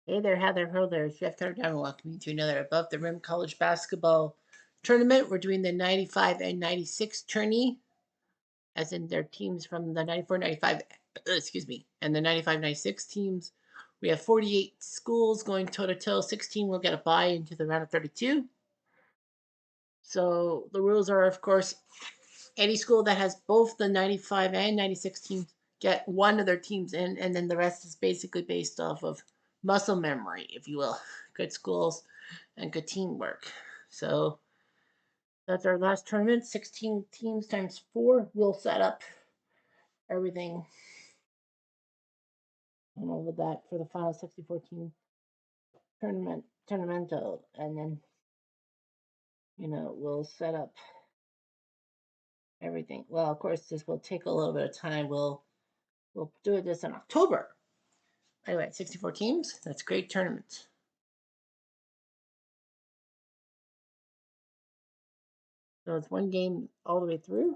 Hey there, Heather. Hello there. Jeff Thornton. Welcome to another Above the Rim College Basketball Tournament. We're doing the 95 and 96 Trny, as in their teams from the 94 95, excuse me, and the 95 96 teams. We have 48 schools going toe to toe. 16 will get a bye into the round of 32. So the rules are, of course, any school that has both the 95 and 96 teams get one of their teams in, and then the rest is basically based off of muscle memory, if you will. Good schools and good teamwork. So that's our last tournament. 16 teams times 4. We'll set up everything and all of that for the final 64 team tournamental, and then we'll set up everything. Well, of course, this will take a little bit of time. We'll do this in October. Anyway, 64 teams. That's a great tournament. So it's one game all the way through.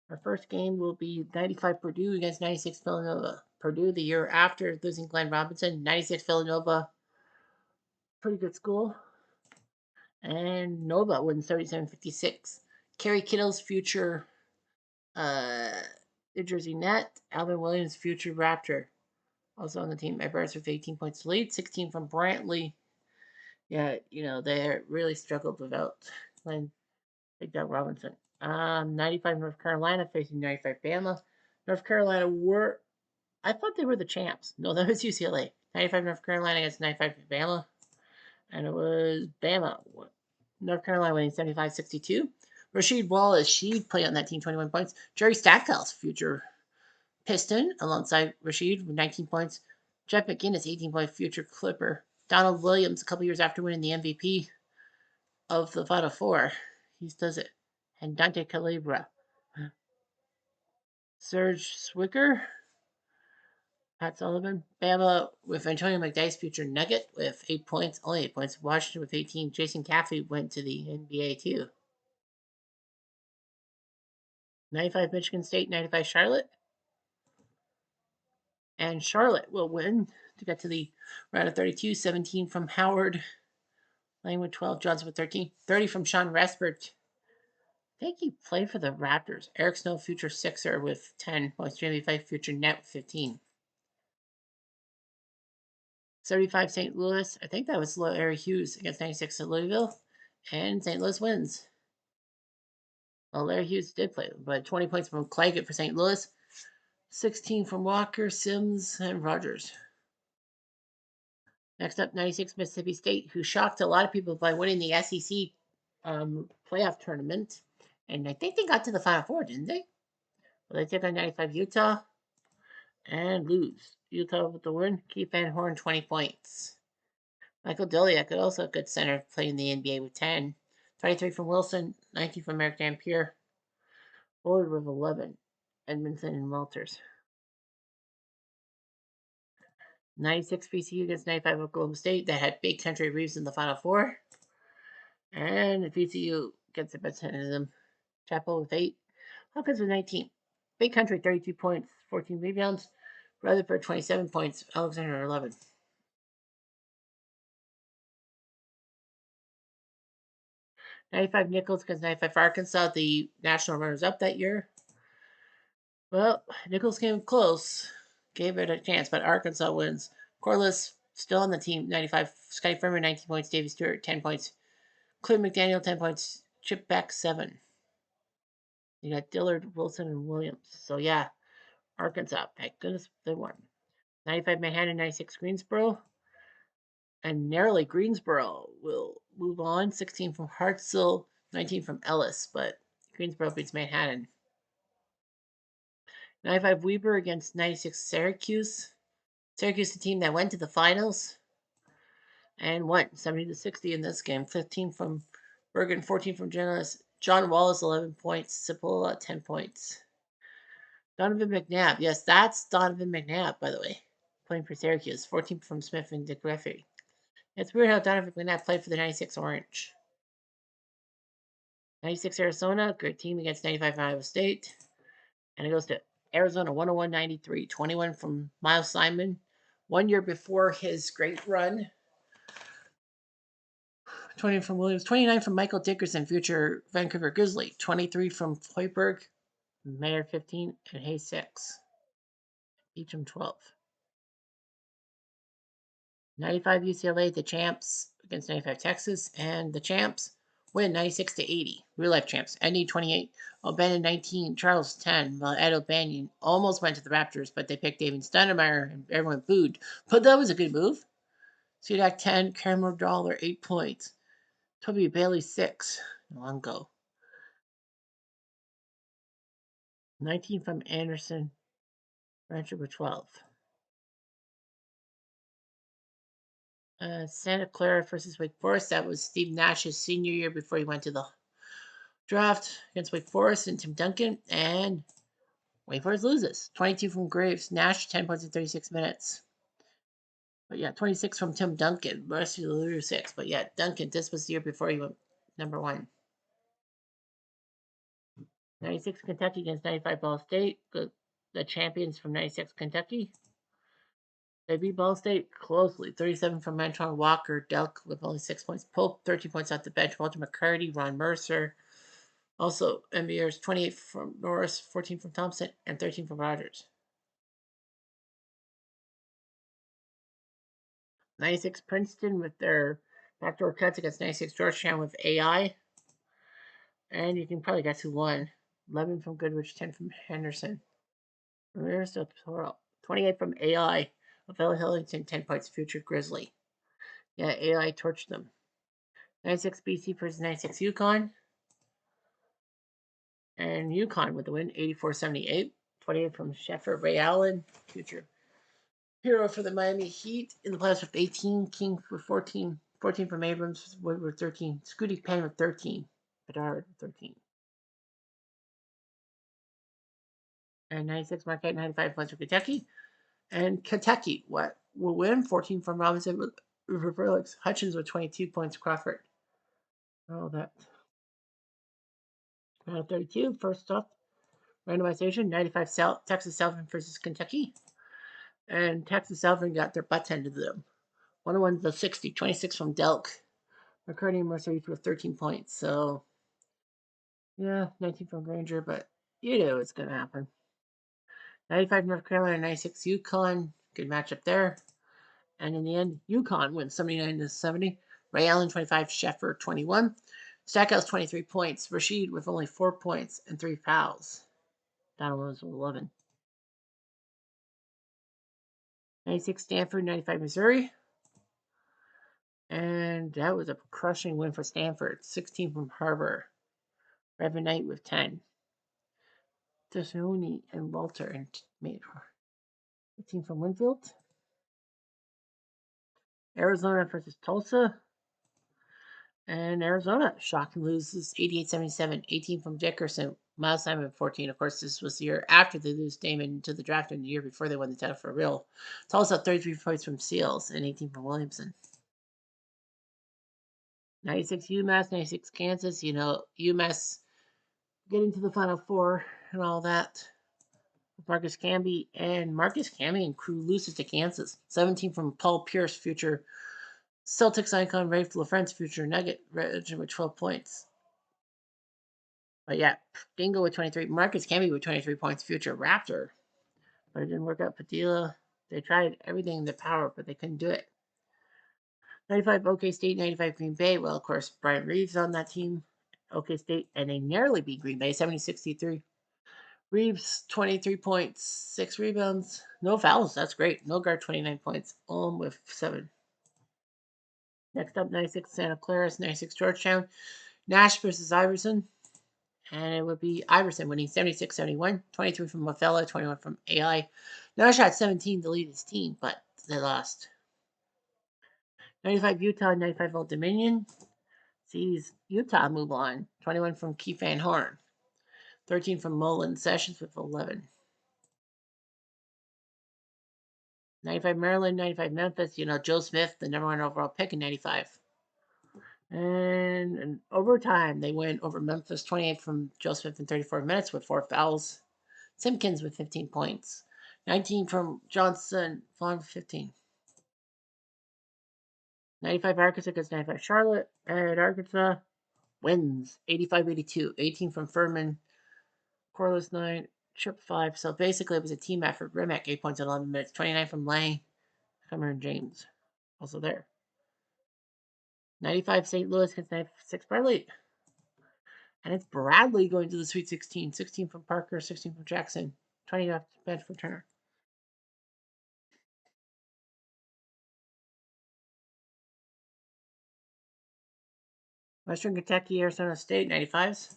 Our first game will be 95 Purdue against 96 Villanova. Purdue, the year after losing Glenn Robinson. 96 Villanova, pretty good school. And Nova wins 37-56. Kerry Kittle's future New Jersey Net. Alvin Williams, future Raptor, also on the team. Everest with 18 points lead. 16 from Brantley. Yeah, they really struggled without Glenn Big Dog Robinson. 95 North Carolina facing 95 Bama. North Carolina I thought they were the champs. No, that was UCLA. 95 North Carolina against 95 Bama. And it was Bama. North Carolina winning 75-62. Rasheed Wallace, she'd play on that team, 21 points. Jerry Stackhouse, future Piston, alongside Rasheed with 19 points. Jeff McGinnis, 18-point future Clipper. Donald Williams, a couple years after winning the MVP of the Final Four. He does it. And Dante Calabria. Serge Swicker, Pat Sullivan. Bama with Antonio McDyess, future Nugget, with 8 points, only 8 points. Washington with 18. Jason Caffey went to the NBA too. 95 Michigan State, 95 Charlotte. And Charlotte will win to get to the round of 32. 17 from Howard. Lane with 12. Johnson with 13. 30 from Sean Respert. I think he played for the Raptors. Eric Snow, future Sixer, with 10 points. Jamie Fife, future Net, with 15. 35 St. Louis. I think that was Larry Hughes against 96 at Louisville. And St. Louis wins. Well, Larry Hughes did play, but 20 points from Claggett for St. Louis. 16 from Walker, Sims, and Rogers. Next up, 96 Mississippi State, who shocked a lot of people by winning the SEC playoff tournament. And I think they got to the Final Four, didn't they? Well, they took on 95 Utah and lose. Utah with the win. Keith Van Horn, 20 points. Michael Doliak, also a good center, playing the NBA with 10. 23 from Wilson, 19 from Eric Dampier. Bullard with 11. Edmondson and Walters. 96 VCU against 95 Oklahoma State. That had Big Country Reeves in the Final Four. And VCU gets the best hand of them. Chapel with 8. Hawkins with 19. Big Country, 32 points, 14 rebounds. Rutherford, 27 points. Alexander, 11. 95 Nichols against 95 Arkansas, the national runners-up that year. Well, Nichols came close, gave it a chance, but Arkansas wins. Corliss still on the team, 95. Scotty Furman, 19 points. Davey Stewart, 10 points. Clint McDaniel, 10 points. Chip Beck, 7. You got Dillard, Wilson, and Williams. So, yeah, Arkansas, thank goodness they won. 95 Manhattan, 96 Greensboro. And narrowly, Greensboro will move on. 16 from Hartselle, 19 from Ellis, but Greensboro beats Manhattan. 95 Weber against 96 Syracuse. Syracuse, the team that went to the finals and won 70-60 in this game. 15 from Bergen, 14 from John Wallace, 11 points. Cipolla, 10 points. Donovan McNabb. Yes, that's Donovan McNabb, by the way, playing for Syracuse. 14 from Smith and Dick Griffey. It's weird how Donovan McNabb played for the 96 Orange. 96 Arizona, great team against 95 Iowa State. And it goes to Arizona 101.93, 21 from Miles Simon. 1 year before his great run. 20 from Williams, 29 from Michael Dickerson, future Vancouver Grizzly. 23 from Hoiberg, Mayer 15, and Hayes 6. Each from 12. 95 UCLA, the champs against 95 Texas, and the champs win 96-80. Real life champs. Eddie 28, O'Bannon 19, Charles 10. While Ed O'Bannon almost went to the Raptors, but they picked David Stoudemire and everyone booed. But that was a good move. Sudak 10, Cameron Dollar 8 points. Toby Bailey 6. Long go. 19 from Anderson. Rancher with 12. Santa Clara versus Wake Forest. That was Steve Nash's senior year before he went to the draft against Wake Forest and Tim Duncan. And Wake Forest loses. 22 from Graves. Nash, 10 points in 36 minutes. But yeah, 26 from Tim Duncan. The rest of the lose 6. But yeah, Duncan, this was the year before he went number 1. 96 Kentucky against 95 Ball State. The champions from 96 Kentucky. They beat Ball State closely. 37 from Antoine Walker. Delk with only 6 points. Pope, 13 points off the bench. Walter McCarty, Ron Mercer. Also, NBA's 28 from Norris, 14 from Thompson, and 13 from Rogers. 96 Princeton with their backdoor cuts against 96 Georgetown with AI. And you can probably guess who won. 11 from Goodrich, 10 from Henderson. Ramirez del Toro, 28 from AI. Othello Hillington, 10 points, future Grizzly. Yeah, AI torched them. 96 BC versus 96 Yukon. And Yukon with the win, 84-78. 28 from Sheffer, Ray Allen, future hero for the Miami Heat. In the playoffs with 18, King with 14, 14 from Abrams, Woodward 13, Scooty Penn with 13, Bedard with 13. And 96 Marquette, 95 points for Kentucky. And Kentucky, what will win? 14 from Robinson with Felix, Hutchins with 22 points, Crawford. All that. 32, first off, randomization, 95 Texas Southern versus Kentucky. And Texas Southern got their butts handed to them. 101 to 60, 26 from Delk. McCarty and Mercer each with 13 points. So, yeah, 19 from Granger, but you know it's going to happen. 95 North Carolina, 96 Yukon. Good matchup there. And in the end, Yukon wins 79-70. Ray Allen, 25, Sheffer, 21. Stackhouse, 23 points. Rashid with only 4 points and 3 fouls. Donald with 11. 96 Stanford, 95 Missouri. And that was a crushing win for Stanford. 16 from Harbor. Revan Knight with 10. Tassoni and Walter and made 15 from Winfield. Arizona versus Tulsa. And Arizona shocking loses 88-77. 18 from Dickerson. Miles Simon 14. Of course, this was the year after they lose Damon to the draft and the year before they won the title for real. Tulsa 33 points from Seals and 18 from Williamson. 96 UMass, 96 Kansas. You know, UMass getting to the Final Four and all that. Marcus Camby and crew loses to Kansas. 17 from Paul Pierce, future Celtics icon. Rafe LaFrance, future Nugget, with 12 points. But yeah, Dingo with 23. Marcus Camby with 23 points, future Raptor. But it didn't work out. Padilla, they tried everything in their power, but they couldn't do it. 95 OK State, 95 Green Bay. Well, of course, Brian Reeves on that team. OK State, and they narrowly beat Green Bay, 70-63. Reeves, 23 points, 6 rebounds, no fouls. That's great. No guard, 29 points. With 7. Next up, 96 Santa Clara, 96 Georgetown. Nash versus Iverson. And it would be Iverson winning 76-71. 23 from Othello, 21 from AI. Nash had 17 to lead his team, but they lost. 95 Utah, 95 Old Dominion. Sees Utah move on. 21 from Keith Van Horn. 13 from Mullen Sessions with 11. 95 Maryland, 95 Memphis. You know, Joe Smith, the number 1 overall pick in 95. And in overtime, they win over Memphis, 28 from Joe Smith in 34 minutes with 4 fouls. Simpkins with 15 points. 19 from Johnson, Vaughn with 15. 95 Arkansas against 95 Charlotte. And Arkansas wins 85-82. 18 from Furman, Corliss 9, Chip 5. So basically, it was a team effort. Rimac 8 points in 11 minutes. 29 from Lang, Summer, and James. Also there. 95 St. Louis against 96 Bradley. And it's Bradley going to the Sweet 16. 16 from Parker, 16 from Jackson. 20 off the bench for Turner. Western Kentucky, Arizona State, 95s.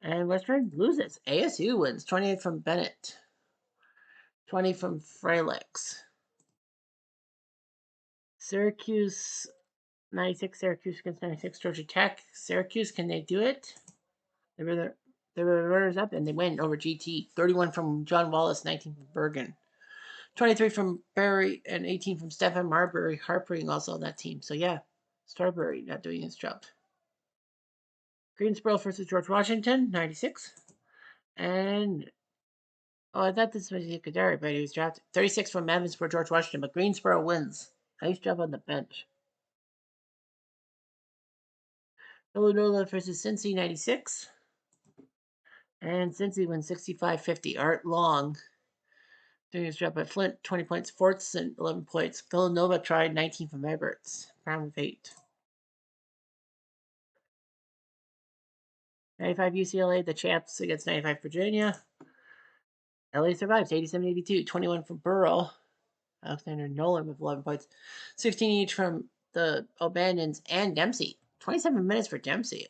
And Western loses. ASU wins. 28 from Bennett. 20 from Fralix. Syracuse, 96. Syracuse against 96. Georgia Tech. Syracuse, can they do it? They were the runners up and they win over GT. 31 from John Wallace, 19 from Bergen. 23 from Barry and 18 from Stephen Marbury. Harpering also on that team. So yeah, Starbury not doing his job. Greensboro versus George Washington, 96. And I thought this was Kadari, but he was drafted. 36 from Evans for George Washington, but Greensboro wins. Nice job on the bench. Villanova versus Cincy, 96. And Cincy wins 65-50. Art Long doing his job by Flint, 20 points. Fortson, 11 points. Villanova tried 19 from Everts. Brown with 8. 95 UCLA, the champs against 95 Virginia. LA survives 87-82. 21 from Burrow. Alexander Nolan with 11 points. 16 each from the O'Bannons and Dempsey. 27 minutes for Dempsey.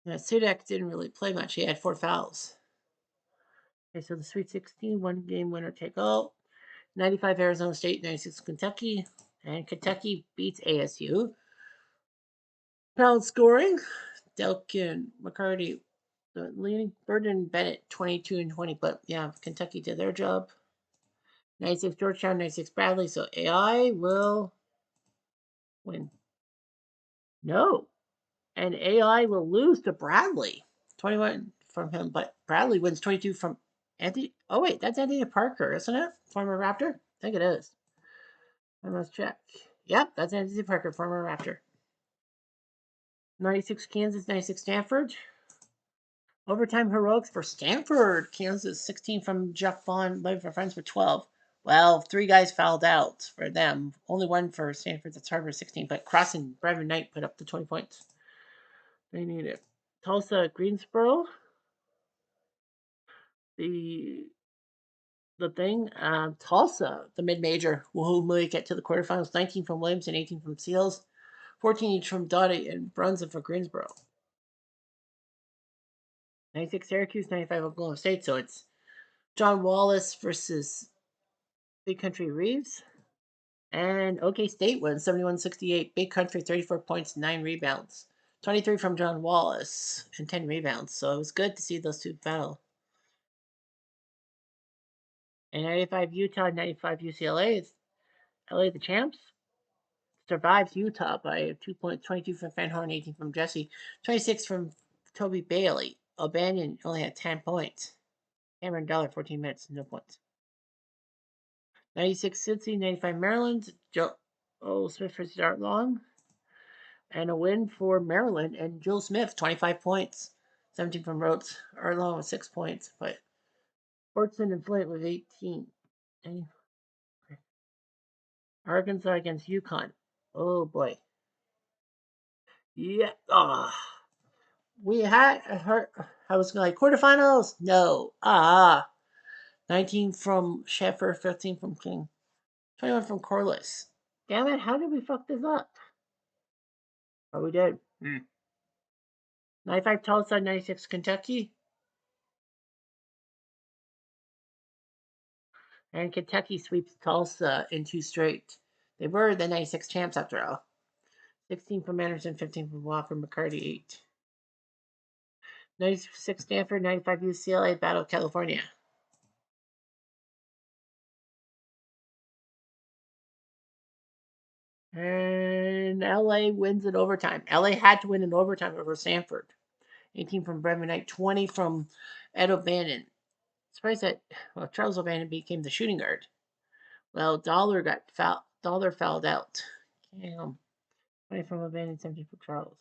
Yeah, Sudak didn't really play much. He had 4 fouls. Okay, so the Sweet 16, one game winner take all. 95 Arizona State, 96 Kentucky. And Kentucky beats ASU. Pound scoring. Delkin, McCarty, leading. Burden, Bennett, 22 and 20. But yeah, Kentucky did their job. 96 Georgetown, 96 Bradley. So AI will win. No. And AI will lose to Bradley. 21 from him, but Bradley wins 22 from Anthony. Oh, wait, that's Anthony Parker, isn't it? Former Raptor? I think it is. I must check. Yep, that's Anthony Parker, former Raptor. 96 Kansas, 96 Stanford. Overtime heroics for Stanford. Kansas, 16 from Jeff Vaughn, 11 for Friends for 12. Well, 3 guys fouled out for them. Only one for Stanford. That's Harvard, 16. But Cross and Brevin Knight put up the 20 points. They need it. Tulsa, Greensboro. The thing, Tulsa, the mid-major, will make it to the quarterfinals. 19 from Williamson, 18 from Seals. 14 each from Dottie and Brunson for Greensboro. 96 Syracuse, 95 Oklahoma State. So it's John Wallace versus Big Country Reeves. And OK State wins 71-68. Big Country, 34 points, 9 rebounds. 23 from John Wallace and 10 rebounds. So it was good to see those two battle. And 95 Utah, 95 UCLA. LA the champs. Survives Utah by 2 points. 22 from Van Horn, 18 from Jesse. 26 from Toby Bailey. O'Banion only had 10 points. Cameron Dollar, 14 minutes, no points. 96 Cincy, 95 Maryland. Joe Smith versus Art Long. And a win for Maryland and Joe Smith, 25 points. 17 from Rhodes. Art Long with 6 points. But Fortson and Flint with 18. Arkansas against UConn. Oh boy. Yeah. We had heard. I was like quarterfinals. No. 19 from Sheffer, 15 from King, 21 from Corliss. Damn it! How did we fuck this up? Oh, we did. 95 Tulsa, 96 Kentucky, and Kentucky sweeps Tulsa in 2 straight. They were the 96 champs after all. 16 from Anderson, 15 from Walker, McCarty 8. 96 Stanford, 95 UCLA, Battle California. And LA wins in overtime. LA had to win in overtime over Stanford. 18 from Brevin Knight, 20 from Ed O'Bannon. Surprised that Charles O'Bannon became the shooting guard. Well, Dollar fouled out. Damn. 20 from O'Bannon, 17 for Charles.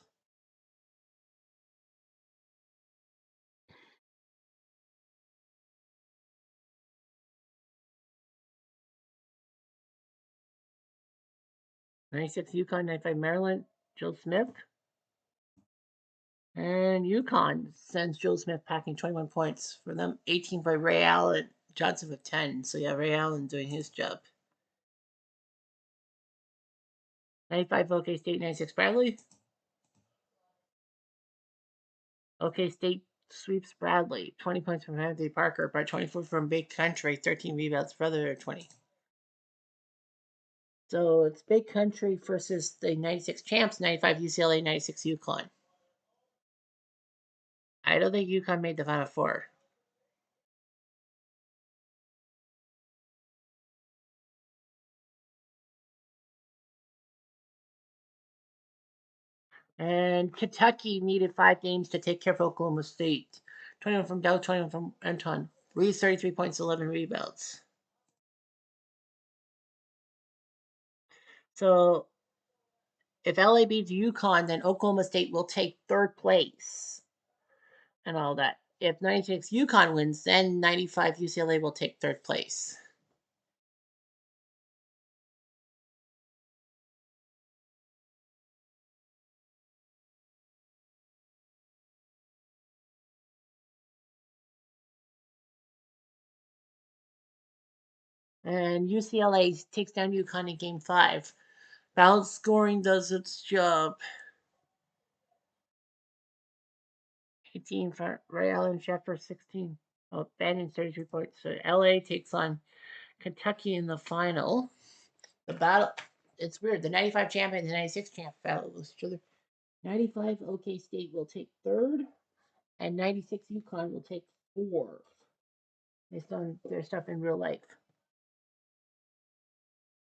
'96 Yukon, 95 Maryland, Joe Smith. And Yukon sends Joe Smith packing 21 points for them, 18 by Ray Allen, Johnson with 10. So yeah, Ray Allen doing his job. 95 OK State, 96 Bradley. OK State sweeps Bradley, 20 points from Anthony Parker, by 24 from Big Country, 13 rebounds for other 20. So it's Big Country versus the 96 champs, 95 UCLA, 96 Yukon. I don't think Yukon made the Final Four. And Kentucky needed 5 games to take care of Oklahoma State. 21 from Dow, 21 from Anton. Reeves 33 points, 11 rebounds. So if LA beats UConn, then Oklahoma State will take third place and all that. If 96 UConn wins, then 95 UCLA will take third place. And UCLA takes down UConn in game 5. Balanced scoring does its job. 18 for Ray Allen, Sheffer 16. Oh, Bannon 33 points. So LA takes on Kentucky in the final. The battle, it's weird. The 95 champ and the 96 champ battle each other. 95 OK State will take third, and 96 UConn will take fourth based on their stuff in real life.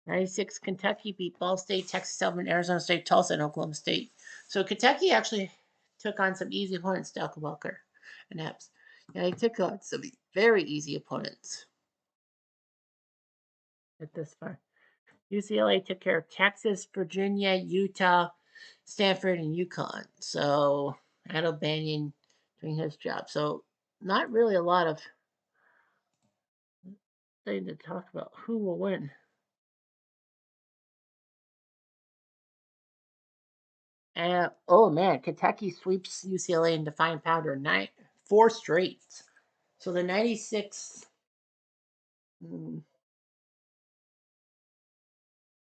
96 Kentucky beat Ball State, Texas Southern, Arizona State, Tulsa, and Oklahoma State. So Kentucky actually took on some easy opponents, Delka Walker and Epps. Yeah, they took on some very easy opponents at this far. UCLA took care of Texas, Virginia, Utah, Stanford, and UConn. So Ed O'Bannon doing his job. So not really a lot of thing to talk about. Who will win? Oh man, Kentucky sweeps UCLA in defying powder 4 straight. So the 96 mm,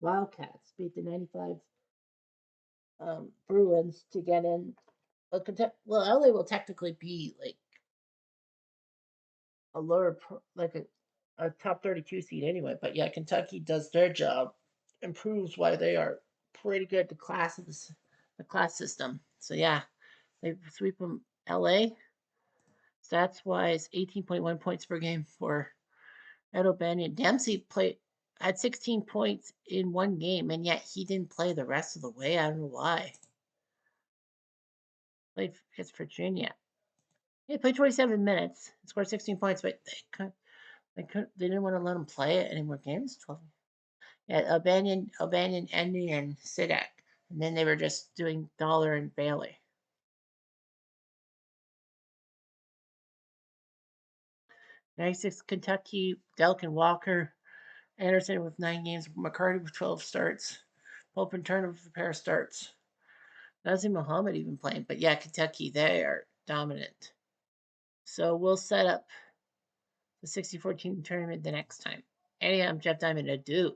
Wildcats beat the 95 Bruins to get in. Well, LA will technically be like a lower, like a top 32 seed anyway. But yeah, Kentucky does their job, improves why they are pretty good. The class system. So yeah, they sweep them. LA stats wise, 18.1 points per game for Ed O'Bannon. Dempsey had 16 points in one game, and yet he didn't play the rest of the way. I don't know why. Played against Virginia. He played 27 minutes, scored 16 points, but they didn't want to let him play it any more games. 12. Yeah, O'Bannon, Endy, and Sidak, and then they were just doing Dollar and Bailey. 96 Kentucky, Delkin Walker, Anderson with 9 games, McCarty with 12 starts, Pope and Turner with a pair of starts. Nazim Muhammad even playing, but yeah, Kentucky, they are dominant. So we'll set up the 64 team tournament the next time. Anyhow, I'm Jeff Diamond. Adieu.